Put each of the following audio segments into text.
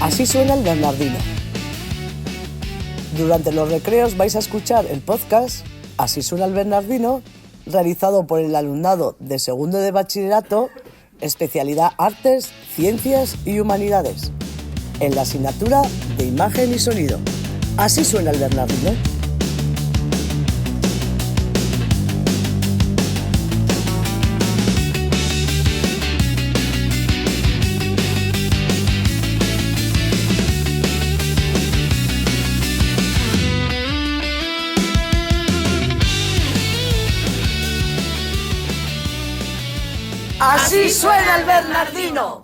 Así suena el Bernardino. Durante los recreos vais a escuchar el podcast Así suena el Bernardino, realizado por el alumnado de segundo de bachillerato, especialidad Artes, Ciencias y Humanidades, en la asignatura de Imagen y Sonido. Así suena el Bernardino. ¡Así suena el Bernardino!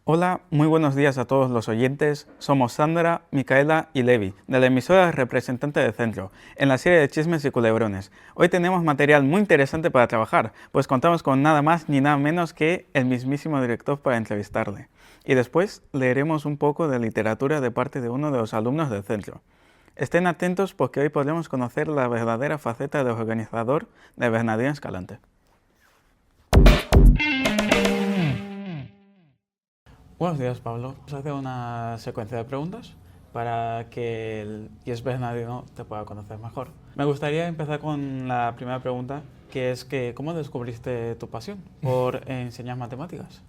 Hola, muy buenos días a todos los oyentes. Somos Sandra, Micaela y Levi, de la emisora representante del centro, en la serie de Chismes y Culebrones. Hoy tenemos material muy interesante para trabajar, pues contamos con nada más ni nada menos que el mismísimo director para entrevistarle. Y después leeremos un poco de literatura de parte de uno de los alumnos del centro. Estén atentos porque hoy podremos conocer la verdadera faceta del organizador de Bernardino Escalante. Buenos días, Pablo. Vamos a hacer una secuencia de preguntas para que el Yes Bernardino te pueda conocer mejor. Me gustaría empezar con la primera pregunta, que es que ¿cómo descubriste tu pasión por enseñar matemáticas?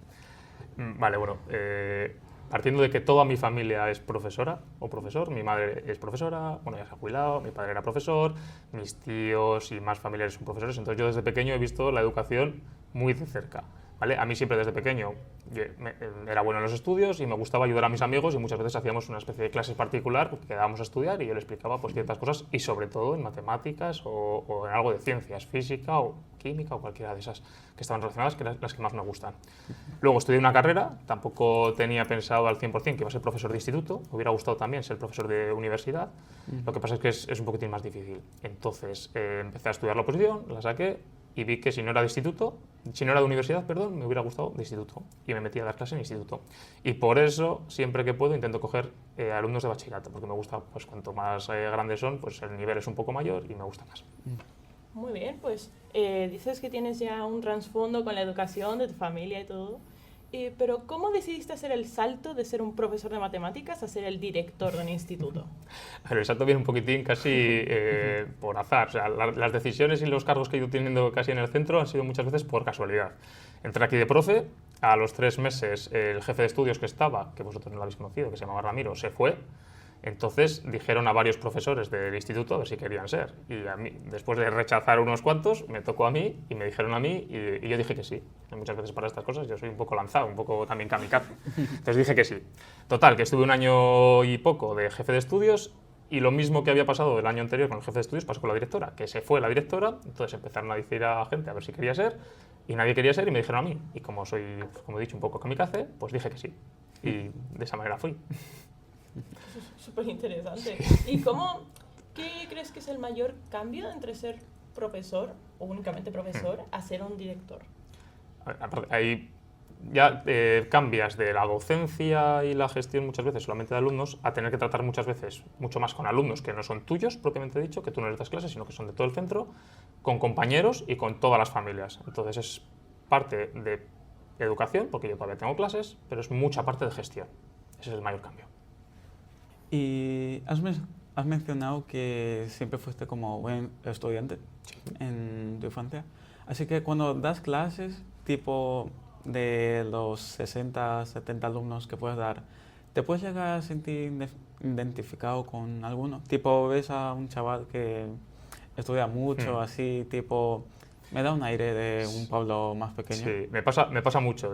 Vale, bueno, partiendo de que toda mi familia es profesora o profesor, mi madre es profesora, bueno, ya se ha jubilado, mi padre era profesor, mis tíos y más familiares son profesores, entonces yo desde pequeño he visto la educación muy de cerca. ¿Vale? A mí siempre desde pequeño era bueno en los estudios y me gustaba ayudar a mis amigos y muchas veces hacíamos una especie de clase particular porque quedábamos a estudiar y yo le explicaba pues, ciertas cosas y sobre todo en matemáticas o en algo de ciencias, física o química o cualquiera de esas que estaban relacionadas, que eran las que más me gustan. Luego estudié una carrera, tampoco tenía pensado al 100% que iba a ser profesor de instituto, me hubiera gustado también ser profesor de universidad, lo que pasa es que es un poquitín más difícil. Entonces empecé a estudiar la oposición, la saqué y vi que si no era de universidad, perdón, me hubiera gustado de instituto y me metí a dar clases en instituto. Y por eso, siempre que puedo, intento coger alumnos de bachillerato, porque me gusta, pues cuanto más grandes son, pues el nivel es un poco mayor y me gusta más. Muy bien, pues dices que tienes ya un trasfondo con la educación de tu familia y todo, pero ¿cómo decidiste hacer el salto de ser un profesor de matemáticas a ser el director de un instituto? El salto viene un poquitín casi por azar. O sea, las decisiones y los cargos que he ido teniendo casi en el centro han sido muchas veces por casualidad. Entré aquí de profe, A los 3 meses el jefe de estudios que estaba, que vosotros no lo habéis conocido, que se llamaba Ramiro, se fue. Entonces dijeron a varios profesores del instituto a ver si querían ser. Y a mí, después de rechazar unos cuantos, me tocó a mí y me dijeron a mí y yo dije que sí. Muchas veces para estas cosas yo soy un poco lanzado, un poco también kamikaze. Entonces dije que sí. Total, que estuve 1 año y poco de jefe de estudios y lo mismo que había pasado el año anterior con el jefe de estudios pasó con la directora, que se fue la directora, entonces empezaron a decir a gente a ver si quería ser y nadie quería ser y me dijeron a mí. Y como soy, como he dicho, un poco kamikaze, pues dije que sí. Y de esa manera fui. Súper interesante. ¿Y qué crees que es el mayor cambio entre ser profesor o únicamente profesor a ser un director? Aparte, ahí ya cambias de la docencia y la gestión muchas veces solamente de alumnos a tener que tratar muchas veces mucho más con alumnos que no son tuyos, propiamente dicho, que tú no les das clases, sino que son de todo el centro, con compañeros y con todas las familias. Entonces es parte de educación, porque yo todavía tengo clases, pero es mucha parte de gestión. Ese es el mayor cambio. Y has mencionado que siempre fuiste como buen estudiante en tu infancia. Así que cuando das clases, tipo de los 60, 70 alumnos que puedes dar, ¿te puedes llegar a sentir identificado con alguno? Tipo, ves a un chaval que estudia mucho, así, tipo, me da un aire de un pueblo más pequeño. Sí, me pasa mucho,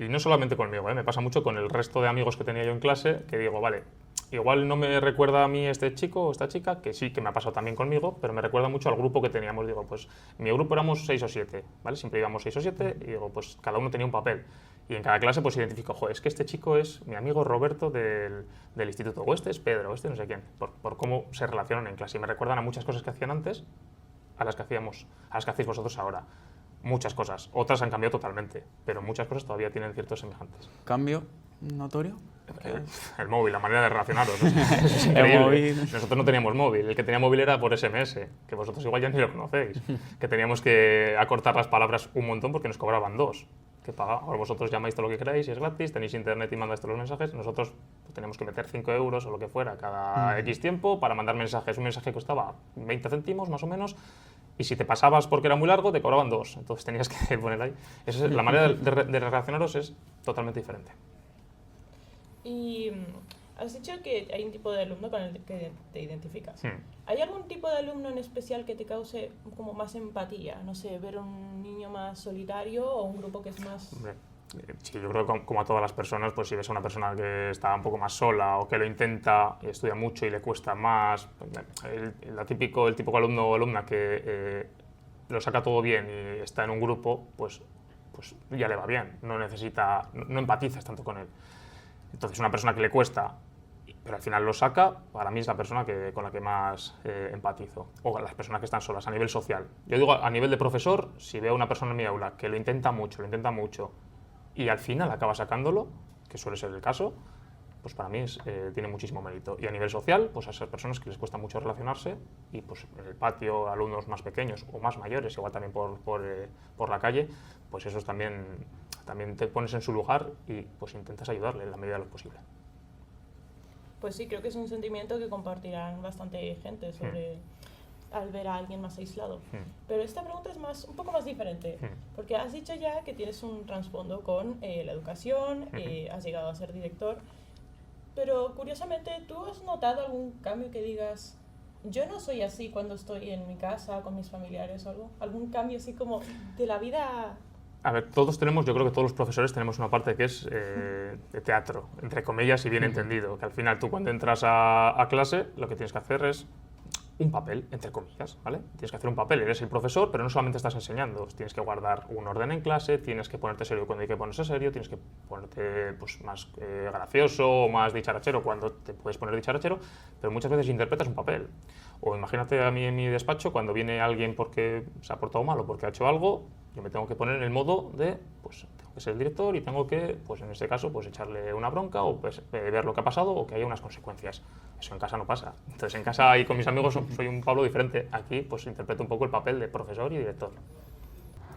y no solamente conmigo, me pasa mucho con el resto de amigos que tenía yo en clase, que digo, vale, igual no me recuerda a mí este chico o esta chica, que sí que me ha pasado también conmigo, pero me recuerda mucho al grupo que teníamos. Digo, pues mi grupo éramos 6 o 7, ¿vale? Siempre íbamos 6 o 7 y digo, pues cada uno tenía un papel. Y en cada clase pues identifico, joder, es que este chico es mi amigo Roberto del instituto, o este es Pedro, o este no sé quién, por cómo se relacionan en clase. Y me recuerdan a muchas cosas que hacían antes, a las que hacéis vosotros ahora. Muchas cosas. Otras han cambiado totalmente, pero muchas cosas todavía tienen ciertos semejantes. ¿Cambio notorio? El móvil, la manera de relacionaros. Es increíble. El móvil. Nosotros no teníamos móvil. El que tenía móvil era por SMS, que vosotros igual ya ni lo conocéis. Que teníamos que acortar las palabras un montón porque nos cobraban 2. Que pagaba. Ahora vosotros llamáis todo lo que queráis y es gratis, tenéis internet y mandáis todos los mensajes. Nosotros pues, teníamos que meter 5 euros o lo que fuera cada X tiempo para mandar mensajes. Un mensaje costaba 20 céntimos más o menos. Y si te pasabas porque era muy largo, te cobraban 2. Entonces tenías que poner ahí. La manera de relacionaros es totalmente diferente. Y has dicho que hay un tipo de alumno con el que te identificas. Sí. ¿Hay algún tipo de alumno en especial que te cause como más empatía? No sé, ver un niño más solitario o un grupo que es más... Hombre, sí, yo creo que como a todas las personas, pues si ves a una persona que está un poco más sola o que lo intenta, estudia mucho y le cuesta más, el típico alumno o alumna que lo saca todo bien y está en un grupo, pues ya le va bien, no empatizas tanto con él. Entonces una persona que le cuesta, pero al final lo saca, para mí es la persona con la que más empatizo. O las personas que están solas a nivel social. Yo digo a nivel de profesor, si veo a una persona en mi aula que lo intenta mucho y al final acaba sacándolo, que suele ser el caso, pues para mí tiene muchísimo mérito. Y a nivel social, pues a esas personas que les cuesta mucho relacionarse y pues en el patio, alumnos más pequeños o más mayores, igual también por la calle, pues esos también te pones en su lugar y pues intentas ayudarle en la medida de lo posible. Pues sí, creo que es un sentimiento que compartirán bastante gente al ver a alguien más aislado. Pero esta pregunta es un poco más diferente, porque has dicho ya que tienes un trasfondo con la educación, has llegado a ser director, pero curiosamente, ¿tú has notado algún cambio que digas, yo no soy así cuando estoy en mi casa, con mis familiares o algo? ¿Algún cambio así como de la vida? A ver, yo creo que todos los profesores tenemos una parte que es de teatro, entre comillas y bien entendido, que al final tú cuando entras a clase lo que tienes que hacer es un papel, entre comillas, ¿vale? Tienes que hacer un papel, eres el profesor, pero no solamente estás enseñando, tienes que guardar un orden en clase, tienes que ponerte serio cuando hay que ponerse serio, tienes que ponerte pues, más gracioso o más dicharachero cuando te puedes poner dicharachero, pero muchas veces interpretas un papel. O imagínate a mí en mi despacho cuando viene alguien porque se ha portado mal o porque ha hecho algo, yo me tengo que poner en el modo de, pues tengo que ser el director y tengo que, pues en este caso, pues echarle una bronca o pues, ver lo que ha pasado o que haya unas consecuencias. Eso en casa no pasa. Entonces en casa y con mis amigos soy un Pablo diferente. Aquí pues interpreto un poco el papel de profesor y director.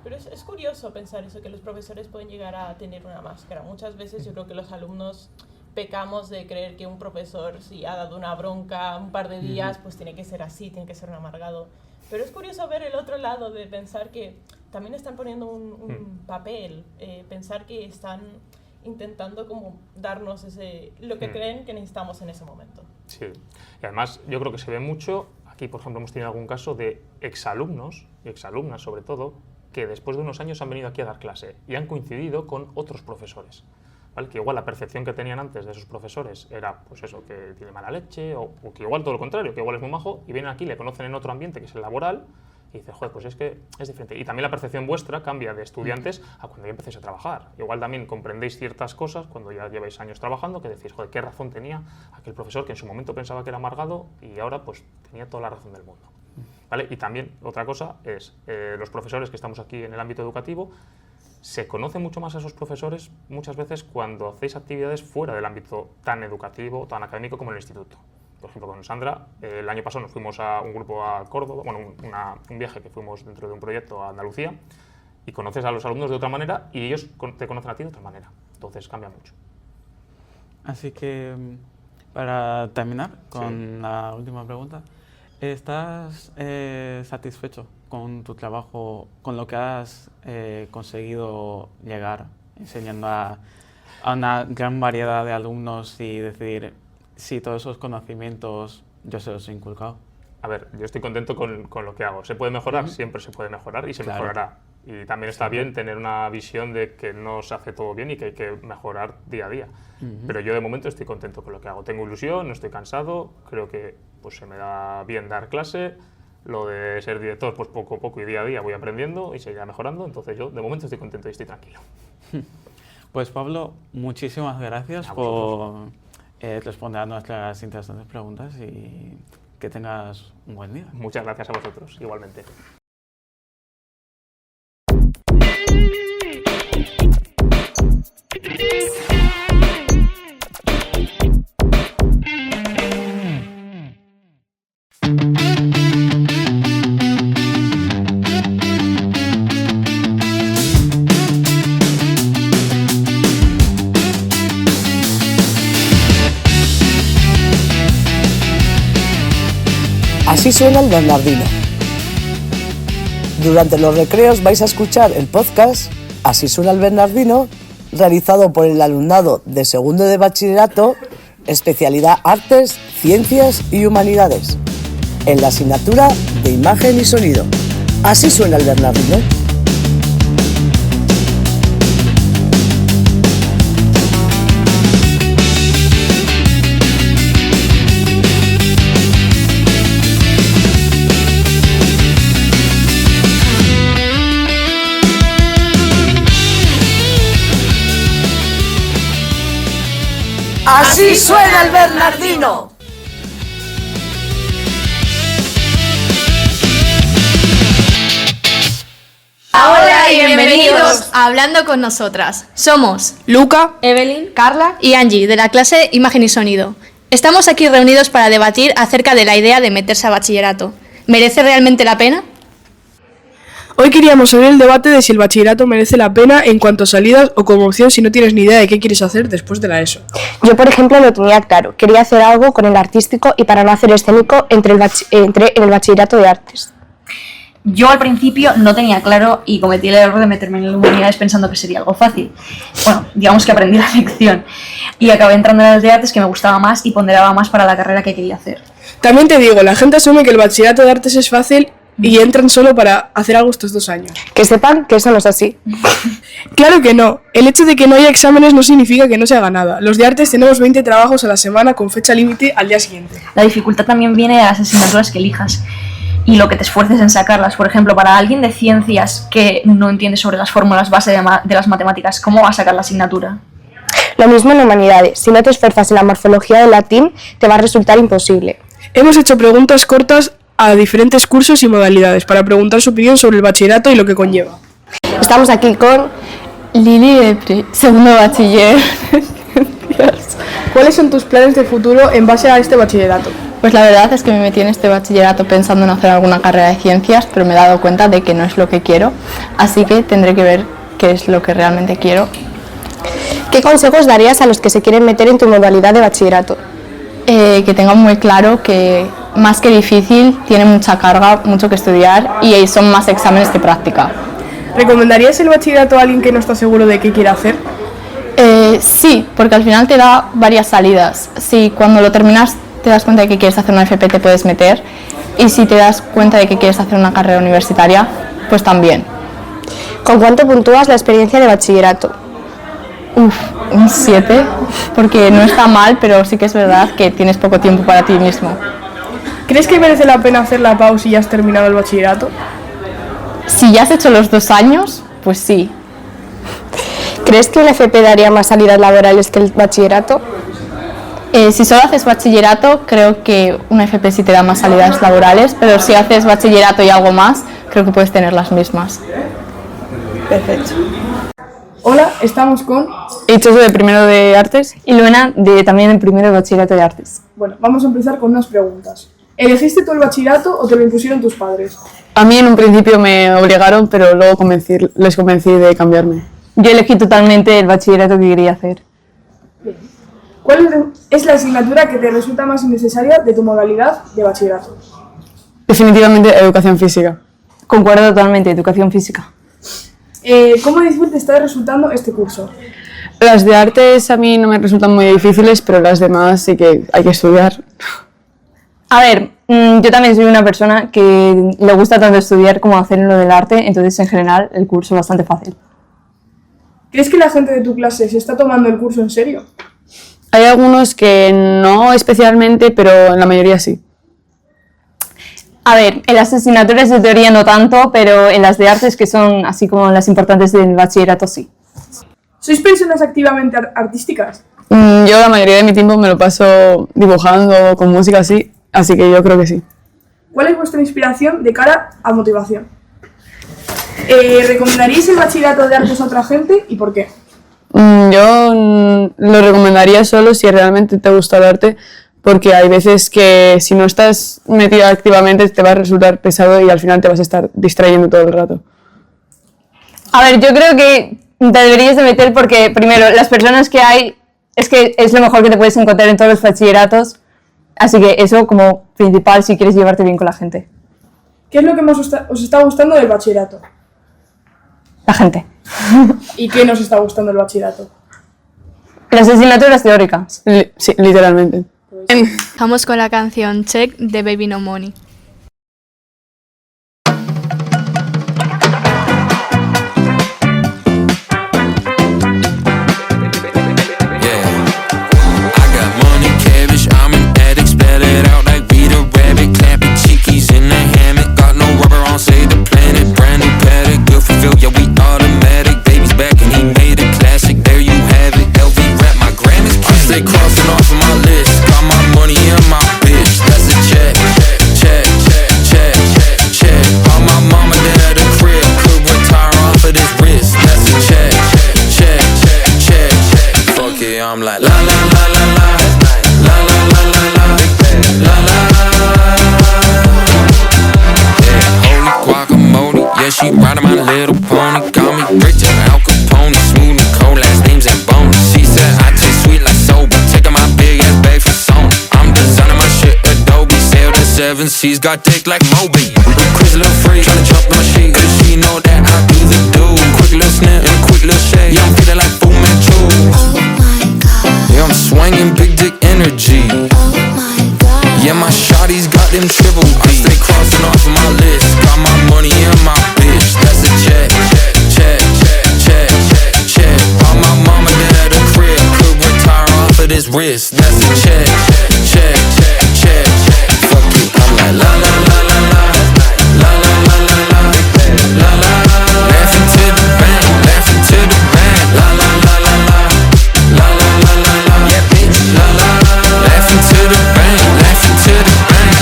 Pero es curioso pensar eso, que los profesores pueden llegar a tener una máscara. Muchas veces yo creo que los alumnos pecamos de creer que un profesor, si ha dado una bronca un par de días, pues tiene que ser así, tiene que ser un amargado. Pero es curioso ver el otro lado de pensar que también están poniendo un papel, pensar que están intentando como darnos lo que creen que necesitamos en ese momento. Sí, y además yo creo que se ve mucho, aquí por ejemplo hemos tenido algún caso de exalumnos, y exalumnas sobre todo, que después de unos años han venido aquí a dar clase y han coincidido con otros profesores, ¿vale? Que igual la percepción que tenían antes de esos profesores era pues eso, que tiene mala leche, o que igual todo lo contrario, que igual es muy majo, y vienen aquí, le conocen en otro ambiente que es el laboral, y dices, joder, pues es que es diferente. Y también la percepción vuestra cambia de estudiantes a cuando ya empecéis a trabajar. Igual también comprendéis ciertas cosas cuando ya lleváis años trabajando, que decís, joder, qué razón tenía aquel profesor que en su momento pensaba que era amargado y ahora pues tenía toda la razón del mundo. ¿Vale? Y también otra cosa es, los profesores que estamos aquí en el ámbito educativo, se conoce mucho más a esos profesores muchas veces cuando hacéis actividades fuera del ámbito tan educativo, tan académico como en el instituto. Por ejemplo, con Sandra, el año pasado nos fuimos a un grupo a Córdoba, bueno, un viaje que fuimos dentro de un proyecto a Andalucía, y conoces a los alumnos de otra manera y ellos te conocen a ti de otra manera. Entonces cambia mucho. Así que, para terminar con la última pregunta, ¿estás satisfecho con tu trabajo, con lo que has conseguido llegar, enseñando a una gran variedad de alumnos y decir, sí, todos esos conocimientos yo se los he inculcado? A ver, yo estoy contento con lo que hago. ¿Se puede mejorar? Siempre se puede mejorar y se mejorará. Y también está bien tener una visión de que no se hace todo bien y que hay que mejorar día a día. Pero yo de momento estoy contento con lo que hago. Tengo ilusión, no estoy cansado, creo que pues, se me da bien dar clase. Lo de ser director, pues poco a poco y día a día voy aprendiendo y seguirá mejorando. Entonces yo de momento estoy contento y estoy tranquilo. Pues Pablo, muchísimas gracias por responder a nuestras interesantes preguntas y que tengas un buen día. Muchas gracias a vosotros, igualmente. Así suena el Bernardino. Durante los recreos vais a escuchar el podcast Así suena el Bernardino, realizado por el alumnado de segundo de bachillerato, especialidad Artes, Ciencias y Humanidades, en la asignatura de Imagen y Sonido. Así suena el Bernardino. ¡Así suena el Bernardino! Hola y bienvenidos a Hablando con Nosotras. Somos Luca, Evelyn, Carla y Angie de la clase Imagen y Sonido. Estamos aquí reunidos para debatir acerca de la idea de meterse a bachillerato. ¿Merece realmente la pena? Hoy queríamos abrir el debate de si el bachillerato merece la pena en cuanto a salidas o como opción si no tienes ni idea de qué quieres hacer después de la ESO. Yo, por ejemplo, lo tenía claro. Quería hacer algo con el artístico y para no hacer escénico entré en el bachillerato de artes. Yo al principio no tenía claro y cometí el error de meterme en humanidades pensando que sería algo fácil. Bueno, digamos que aprendí la lección y acabé entrando en el de artes que me gustaba más y ponderaba más para la carrera que quería hacer. También te digo, la gente asume que el bachillerato de artes es fácil y entran solo para hacer algo estos 2 años. Que sepan que eso no es así. Claro que no. El hecho de que no haya exámenes no significa que no se haga nada. Los de artes tenemos 20 trabajos a la semana con fecha límite al día siguiente. La dificultad también viene de las asignaturas que elijas y lo que te esfuerces en sacarlas. Por ejemplo, para alguien de ciencias que no entiende sobre las fórmulas base de las matemáticas, ¿cómo va a sacar la asignatura? Lo mismo en humanidades. Si no te esfuerzas en la morfología del latín, te va a resultar imposible. Hemos hecho preguntas cortas a diferentes cursos y modalidades para preguntar su opinión sobre el bachillerato y lo que conlleva. Estamos aquí con Lili Depri, segundo bachiller. ¿Cuáles son tus planes de futuro en base a este bachillerato? Pues la verdad es que me metí en este bachillerato pensando en hacer alguna carrera de ciencias, pero me he dado cuenta de que no es lo que quiero, así que tendré que ver qué es lo que realmente quiero. ¿Qué consejos darías a los que se quieren meter en tu modalidad de bachillerato? Que tengan muy claro que más que difícil, tiene mucha carga, mucho que estudiar y son más exámenes que práctica. ¿Recomendarías el bachillerato a alguien que no está seguro de qué quiere hacer? Sí, porque al final te da varias salidas. Si cuando lo terminas te das cuenta de que quieres hacer una FP te puedes meter, y si te das cuenta de que quieres hacer una carrera universitaria, pues también. ¿Con cuánto puntúas la experiencia de bachillerato? Un 7, porque no está mal, pero sí que es verdad que tienes poco tiempo para ti mismo. ¿Crees que merece la pena hacer la PAU si ya has terminado el bachillerato? Si ya has hecho los 2 años, pues sí. ¿Crees que una FP daría más salidas laborales que el bachillerato? Si solo haces bachillerato, creo que una FP sí te da más salidas laborales, pero si haces bachillerato y algo más, creo que puedes tener las mismas. Perfecto. Hola, estamos con... Ichoso de primero de Artes. Y Luena también en primero de bachillerato de Artes. Bueno, vamos a empezar con unas preguntas. ¿Elegiste tú el bachillerato o te lo impusieron tus padres? A mí en un principio me obligaron, pero luego les convencí de cambiarme. Yo elegí totalmente el bachillerato que quería hacer. ¿Cuál es la asignatura que te resulta más innecesaria de tu modalidad de bachillerato? Definitivamente educación física. Concuerdo totalmente, educación física. ¿Cómo difícil te está resultando este curso? Las de Artes a mí no me resultan muy difíciles, pero las demás sí que hay que estudiar. A ver, yo también soy una persona que le gusta tanto estudiar como hacer lo del arte, entonces en general el curso es bastante fácil. ¿Crees que la gente de tu clase se está tomando el curso en serio? Hay algunos que no especialmente, pero en la mayoría sí. A ver, en las asignaturas de teoría no tanto, pero en las de artes, que son así como las importantes del bachillerato, sí. ¿Sois personas activamente artísticas? Yo la mayoría de mi tiempo me lo paso dibujando, con música así que yo creo que sí. ¿Cuál es vuestra inspiración de cara a motivación? ¿Recomendaríais el bachillerato de artes a otra gente y por qué? Yo lo recomendaría solo si realmente te gusta el arte, porque hay veces que si no estás metida activamente te va a resultar pesado y al final te vas a estar distrayendo todo el rato. A ver, yo creo que te deberías de meter porque, primero, las personas que hay es que es lo mejor que te puedes encontrar en todos los bachilleratos, así que eso como principal si quieres llevarte bien con la gente. ¿Qué es lo que más os está gustando del bachillerato? La gente. ¿Y qué nos está gustando del bachillerato? Las asignaturas teóricas. Sí, literalmente. Vamos con la canción Check de Baby No Money. I'm like la la la la la la la la la la la la. Yeah, holy guacamole, yeah she riding my little pony. Call me rich and Al Capone, smooth and cold, last names and bones. She said I taste sweet like soap, taking my big ass bag for Sony. I'm designing my shit Adobe, sail the 7 seas, got dick like Moby. Crazy little freak, tryna jump in my sheet, cause she know that I do the do. Quick little snip and a quick little shake, yeah I'm feeling like Fu Manchu. Yeah, I'm swinging big dick energy. Yeah, my shawty's got them triple D. I stay crossing off of my list. Got my money and my bitch. That's a check, check, check, check. All my mama dead at the crib. Could retire off of this wrist. That's a check, check, check. Fuck it, I'm like la la la la la la la la la la la la. Laughing to the bank, laughing to the bank. La la la la la la la la la la. Yeah, bitch, la la. Laughing to the bank, laughing to the bank.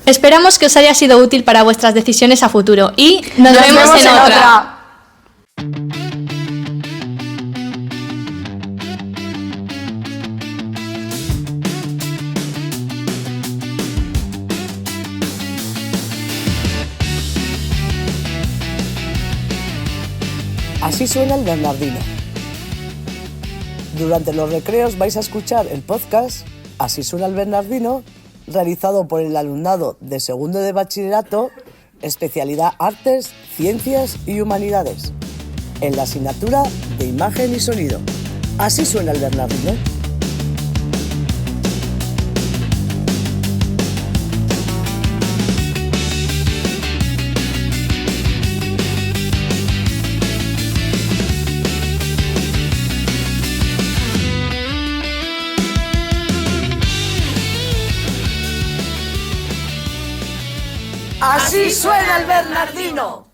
Esperamos que os haya sido útil para vuestras decisiones a futuro y nos vemos en otra. Así suena el Bernardino. Durante los recreos vais a escuchar el podcast Así suena el Bernardino, realizado por el alumnado de segundo de bachillerato, especialidad Artes, Ciencias y Humanidades, en la asignatura de Imagen y Sonido. Así suena el Bernardino. ¡Así suena el Bernardino!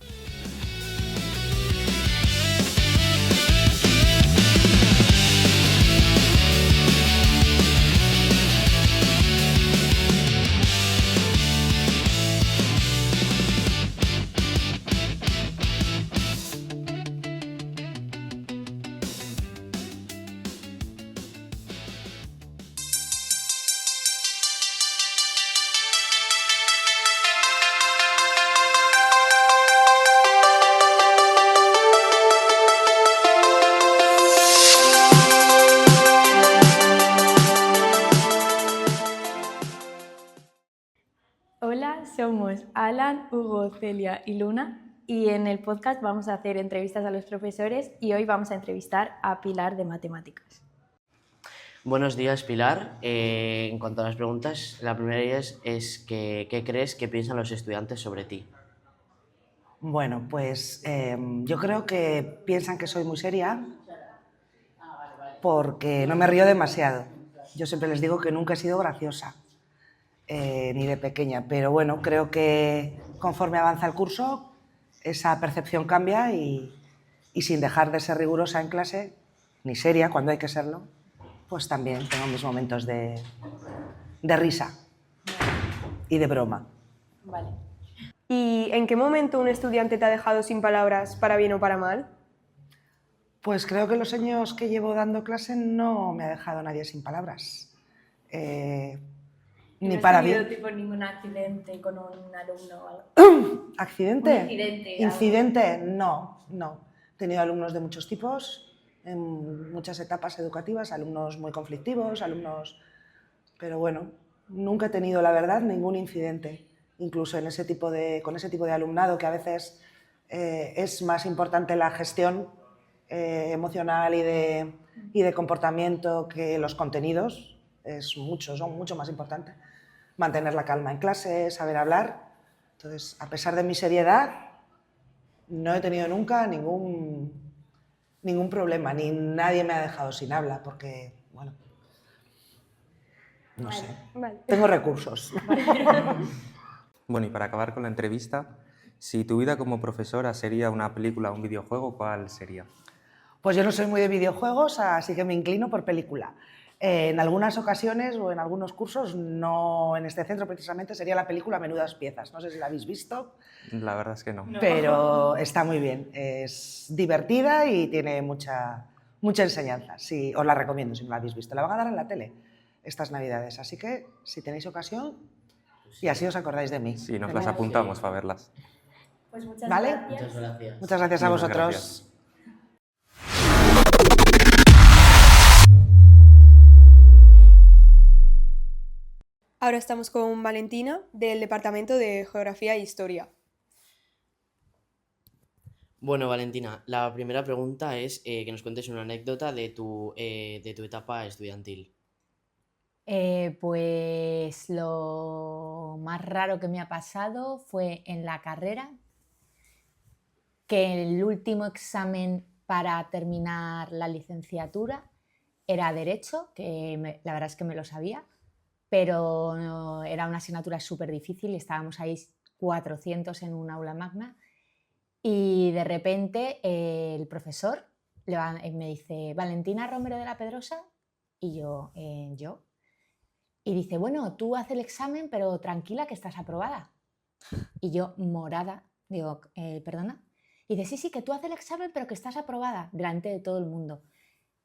Hola, somos Alan, Hugo, Celia y Luna y en el podcast vamos a hacer entrevistas a los profesores y hoy vamos a entrevistar a Pilar de Matemáticas. Buenos días, Pilar. En cuanto a las preguntas, la primera de ellas es que, ¿qué crees que piensan los estudiantes sobre ti? Bueno, pues yo creo que piensan que soy muy seria porque no me río demasiado. Yo siempre les digo que nunca he sido graciosa. Ni de pequeña, pero bueno, creo que conforme avanza el curso esa percepción cambia y sin dejar de ser rigurosa en clase, ni seria cuando hay que serlo, pues también tengo mis momentos de risa y de broma. Vale. ¿Y en qué momento un estudiante te ha dejado sin palabras, para bien o para mal? Pues creo que los años que llevo dando clase no me ha dejado nadie sin palabras. Ni para bien. ¿No has tenido ningún accidente con un alumno o algo? ¿Accidente? Un incidente. Incidente, no. He tenido alumnos de muchos tipos, en muchas etapas educativas, alumnos muy conflictivos, pero bueno, nunca he tenido, la verdad, ningún incidente. Incluso con ese tipo de alumnado que a veces es más importante la gestión emocional y de comportamiento que los contenidos, son mucho más importantes. Mantener la calma en clase, saber hablar. Entonces, a pesar de mi seriedad, no he tenido nunca ningún problema, ni nadie me ha dejado sin habla, porque, bueno, no sé, tengo recursos. Bueno, y para acabar con la entrevista, si tu vida como profesora sería una película o un videojuego, ¿cuál sería? Pues yo no soy muy de videojuegos, así que me inclino por película. En algunas ocasiones o en algunos cursos, no en este centro precisamente, sería la película Menudas piezas. No sé si la habéis visto. La verdad es que no. Pero está muy bien. Es divertida y tiene mucha enseñanza. Sí, os la recomiendo si no la habéis visto. La van a dar en la tele estas Navidades. Así que si tenéis ocasión y así os acordáis de mí. Sí, nos las apuntamos para verlas. Pues muchas ¿Vale? gracias. Muchas gracias. Muchas gracias a Muchas vosotros. gracias. Ahora estamos con Valentina, del Departamento de Geografía e Historia. Bueno, Valentina, la primera pregunta es que nos cuentes una anécdota de tu etapa estudiantil. Pues lo más raro que me ha pasado fue en la carrera, que el último examen para terminar la licenciatura era Derecho, que la verdad es que me lo sabía, pero no, era una asignatura súper difícil y estábamos ahí 400 en un aula magna y de repente el profesor me dice, Valentina Romero de la Pedrosa, y yo. Y dice, bueno, tú haz el examen, pero tranquila que estás aprobada. Y yo, morada, digo, ¿perdona? Y dice, sí, que tú haz el examen, pero que estás aprobada, delante de todo el mundo.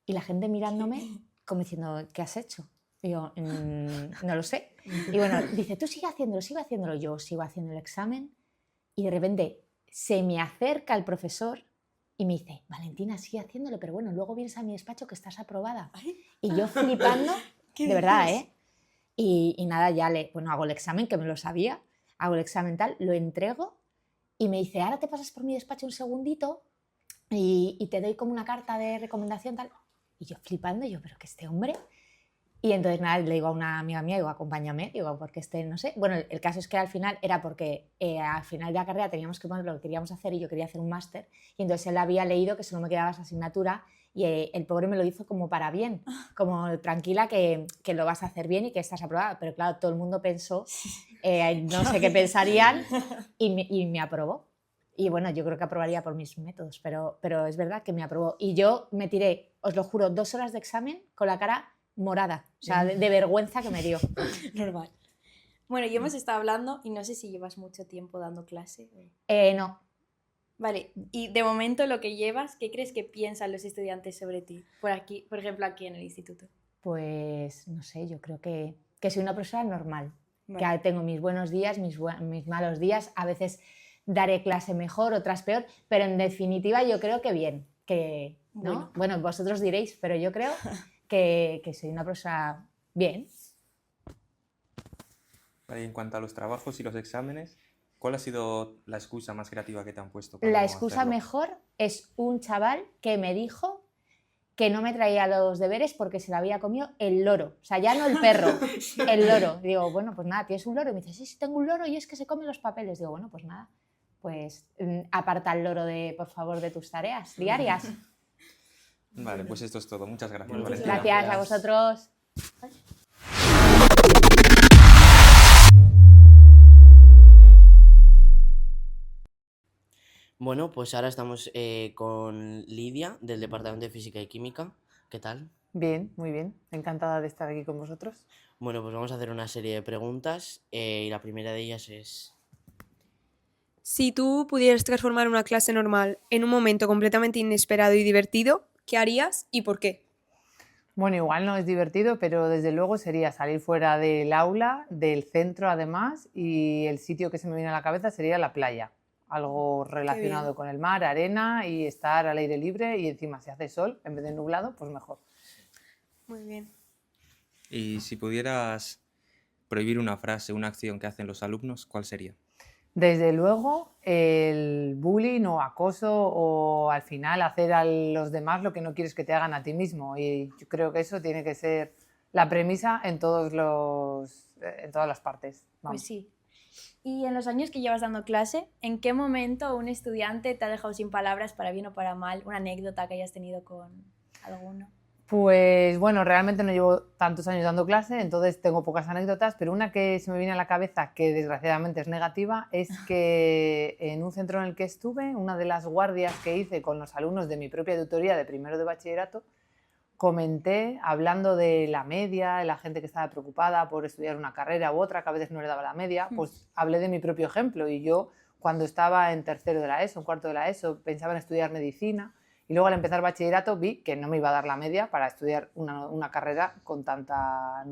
Y la gente mirándome como diciendo, ¿qué has hecho? Y yo, no lo sé. Y bueno, dice, tú sigue haciéndolo. Yo sigo haciendo el examen y de repente se me acerca el profesor Y me dice, Valentina, sigue haciéndolo, pero bueno, luego vienes a mi despacho que estás aprobada. Y yo flipando, de verdad, ¿eh? Y nada, ya hago el examen, que me lo sabía, hago el examen tal, lo entrego y me dice, ahora te pasas por mi despacho un segundito y te doy como una carta de recomendación tal. Y yo flipando, pero que este hombre... Y entonces nada, le digo a una amiga mía, digo, acompáñame, digo, porque no sé. Bueno, el caso es que al final era porque al final de la carrera teníamos que poner lo que queríamos hacer y yo quería hacer un máster. Y entonces él había leído que solo me quedaba esa asignatura y el pobre me lo hizo como para bien, como tranquila que lo vas a hacer bien y que estás aprobada. Pero claro, todo el mundo pensó, no sé qué pensarían y me aprobó. Y bueno, yo creo que aprobaría por mis métodos, pero es verdad que me aprobó. Y yo me tiré, os lo juro, 2 horas de examen con la cara morada, o sea, de vergüenza que me dio. Normal. Bueno, ya hemos estado hablando y no sé si llevas mucho tiempo dando clase. No. Vale, y de momento lo que llevas, ¿qué crees que piensan los estudiantes sobre ti? Por aquí, por ejemplo, aquí en el instituto. Pues, no sé, yo creo que soy una persona normal. Vale. Que tengo mis buenos días, mis malos días, a veces daré clase mejor, otras peor, pero en definitiva yo creo que bien, que, ¿no? Bueno, vosotros diréis, pero yo creo... que soy una persona bien. Vale, y en cuanto a los trabajos y los exámenes, ¿cuál ha sido la excusa más creativa que te han puesto? La excusa mejor es un chaval que me dijo que no me traía los deberes porque se lo había comido el loro. O sea, ya no el perro, el loro. Y digo, bueno, pues nada, ¿tienes un loro? Y me dice, sí, tengo un loro y es que se come los papeles. Digo, bueno, pues nada, pues aparta el loro, por favor, de tus tareas diarias. Vale, pues esto es todo. Muchas gracias. Muchas gracias a vosotros. Bueno, pues ahora estamos con Lidia, del Departamento de Física y Química. ¿Qué tal? Bien, muy bien. Encantada de estar aquí con vosotros. Bueno, pues vamos a hacer una serie de preguntas y la primera de ellas es... Si tú pudieras transformar una clase normal en un momento completamente inesperado y divertido, ¿qué harías y por qué? Bueno, igual no es divertido, pero desde luego sería salir fuera del aula, del centro además, y el sitio que se me viene a la cabeza sería la playa. Algo relacionado con el mar, arena y estar al aire libre y encima si hace sol en vez de nublado, pues mejor. Muy bien. Y si pudieras prohibir una frase, una acción que hacen los alumnos, ¿cuál sería? Desde luego, el bullying o acoso o al final hacer a los demás lo que no quieres que te hagan a ti mismo. Y yo creo que eso tiene que ser la premisa en todas las partes. Vamos. Pues sí. Y en los años que llevas dando clase, ¿en qué momento un estudiante te ha dejado sin palabras, para bien o para mal? Una anécdota que hayas tenido con alguno. Pues bueno, realmente no llevo tantos años dando clase, entonces tengo pocas anécdotas, pero una que se me viene a la cabeza, que desgraciadamente es negativa, es que en un centro en el que estuve, una de las guardias que hice con los alumnos de mi propia tutoría de primero de bachillerato, comenté, hablando de la media, de la gente que estaba preocupada por estudiar una carrera u otra, que a veces no le daba la media, pues hablé de mi propio ejemplo y yo cuando estaba en tercero de la ESO, en cuarto de la ESO, pensaba en estudiar medicina. Y luego al empezar bachillerato vi que no me iba a dar la media para estudiar una carrera con una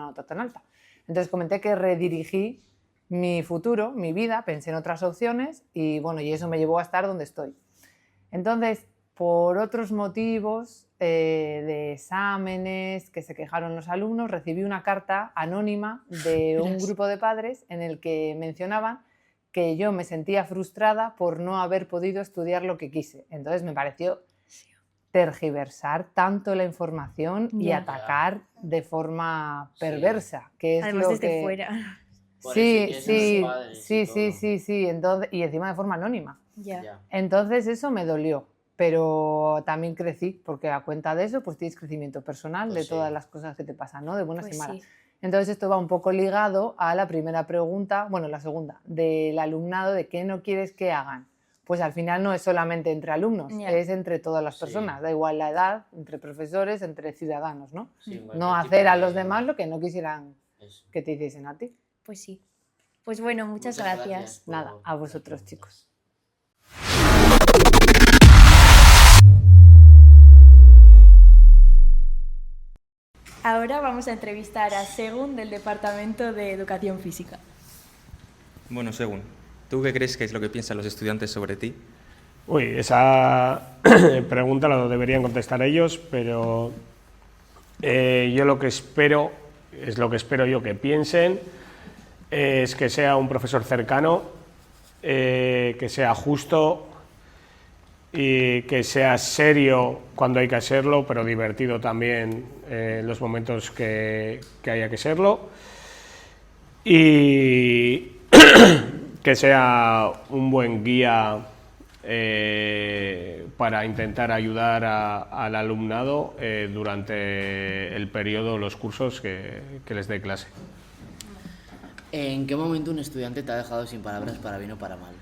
nota tan alta. Entonces comenté que redirigí mi futuro, mi vida, pensé en otras opciones y bueno, y eso me llevó a estar donde estoy. Entonces, por otros motivos de exámenes que se quejaron los alumnos, recibí una carta anónima de un grupo de padres en el que mencionaban que yo me sentía frustrada por no haber podido estudiar lo que quise. Entonces me pareció tergiversar tanto la información y atacar de forma perversa, que es además lo desde que... fuera. Sí. Entonces, y encima de forma anónima. Ya. Entonces eso me dolió, pero también crecí, porque a cuenta de eso pues tienes crecimiento personal de todas las cosas que te pasan, ¿no? De buenas y malas. Sí. Entonces esto va un poco ligado a la primera pregunta, bueno, la segunda, del alumnado, de qué no quieres que hagan. Pues al final no es solamente entre alumnos, es entre todas las personas, da igual la edad, entre profesores, entre ciudadanos, ¿no? No hacer a los demás lo que no quisieran que te hiciesen a ti. Pues sí. Pues bueno, muchas gracias. Nada, a vosotros, chicos. Ahora vamos a entrevistar a Segun del Departamento de Educación Física. Bueno, Segun, ¿tú qué crees que es lo que piensan los estudiantes sobre ti? Uy, esa pregunta la deberían contestar ellos, pero yo lo que espero, es lo que espero yo que piensen, es que sea un profesor cercano, que sea justo y que sea serio cuando hay que serlo, pero divertido también en los momentos que haya que serlo, y que sea un buen guía para intentar ayudar al alumnado durante el periodo, los cursos que les dé clase. ¿En qué momento un estudiante te ha dejado sin palabras para bien o para mal?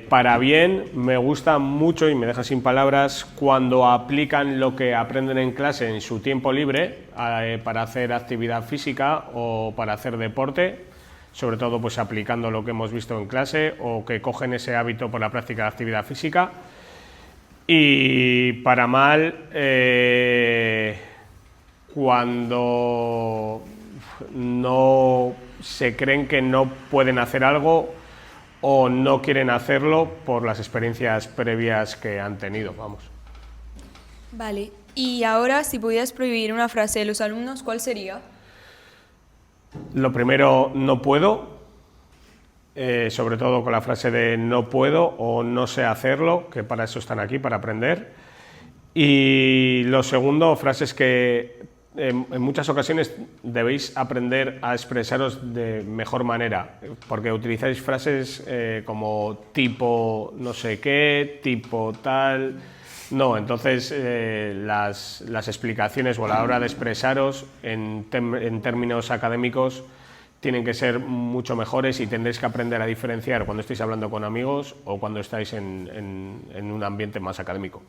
Para bien, me gusta mucho y me deja sin palabras cuando aplican lo que aprenden en clase en su tiempo libre para hacer actividad física o para hacer deporte, sobre todo pues aplicando lo que hemos visto en clase, o que cogen ese hábito por la práctica de actividad física. Y para mal, cuando no se creen que no pueden hacer algo o no quieren hacerlo por las experiencias previas que han tenido, vamos. Vale, y ahora si pudieras prohibir una frase de los alumnos, ¿cuál sería? Lo primero, no puedo, sobre todo con la frase de no puedo o no sé hacerlo, que para eso están aquí, para aprender. Y lo segundo, frases que en muchas ocasiones debéis aprender a expresaros de mejor manera, porque utilizáis frases como tipo no sé qué, tipo tal. No, entonces las explicaciones o a la hora de expresaros en términos académicos tienen que ser mucho mejores y tendréis que aprender a diferenciar cuando estáis hablando con amigos o cuando estáis en un ambiente más académico.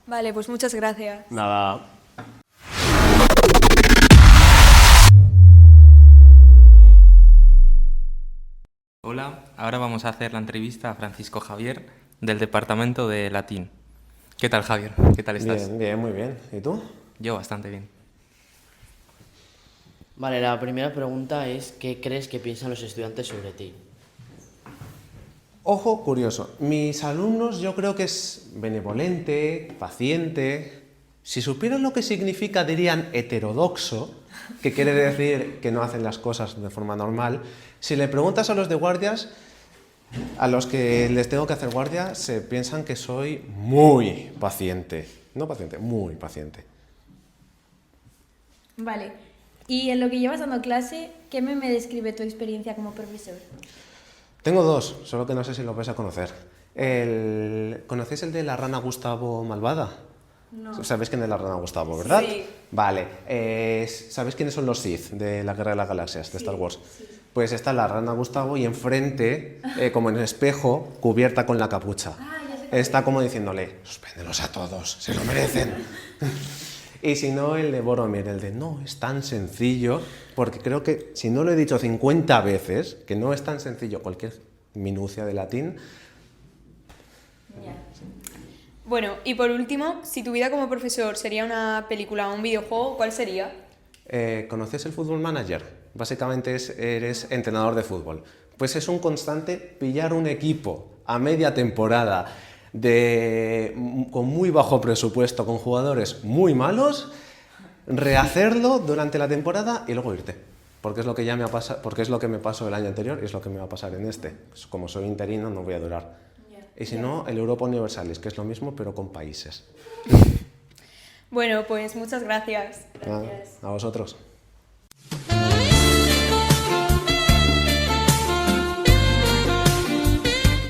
Vale, pues muchas gracias. Nada. Hola, ahora vamos a hacer la entrevista a Francisco Javier del Departamento de Latín. ¿Qué tal, Javier? ¿Qué tal estás? Bien, bien, muy bien. ¿Y tú? Yo bastante bien. Vale, la primera pregunta es ¿qué crees que piensan los estudiantes sobre ti? Ojo, curioso. Mis alumnos yo creo que es benevolente, paciente. Si supieran lo que significa dirían heterodoxo, que quiere decir que no hacen las cosas de forma normal. Si le preguntas a los de guardias, a los que les tengo que hacer guardia, se piensan que soy muy paciente. No paciente, muy paciente. Vale. Y en lo que llevas dando clase, ¿qué me describe tu experiencia como profesor? Tengo dos, solo que no sé si lo vais a conocer. ¿Conocéis el de la rana Gustavo malvada? No. ¿Sabéis quién es la rana Gustavo, verdad? Sí. Vale. ¿Sabéis quiénes son los Sith de la Guerra de las Galaxias, de Star Wars? Sí. Pues está la rana Gustavo y enfrente, como en el espejo, cubierta con la capucha. Está como diciéndole, suspéndelos a todos, se lo merecen. Y si no, el de Boromir, el de no es tan sencillo, porque creo que, si no lo he dicho 50 veces, que no es tan sencillo cualquier minucia de latín. Bueno, y por último, si tu vida como profesor sería una película o un videojuego, ¿cuál sería? ¿Conoces el Football Manager? Básicamente eres entrenador de fútbol. Pues es un constante pillar un equipo a media temporada con muy bajo presupuesto, con jugadores muy malos, rehacerlo durante la temporada y luego irte. Porque es lo que ya me ha pasado, porque es lo que me pasó el año anterior y es lo que me va a pasar en este. Como soy interino no voy a durar. Y si no, el Europa Universalis, que es lo mismo pero con países. Bueno, pues muchas gracias. A vosotros.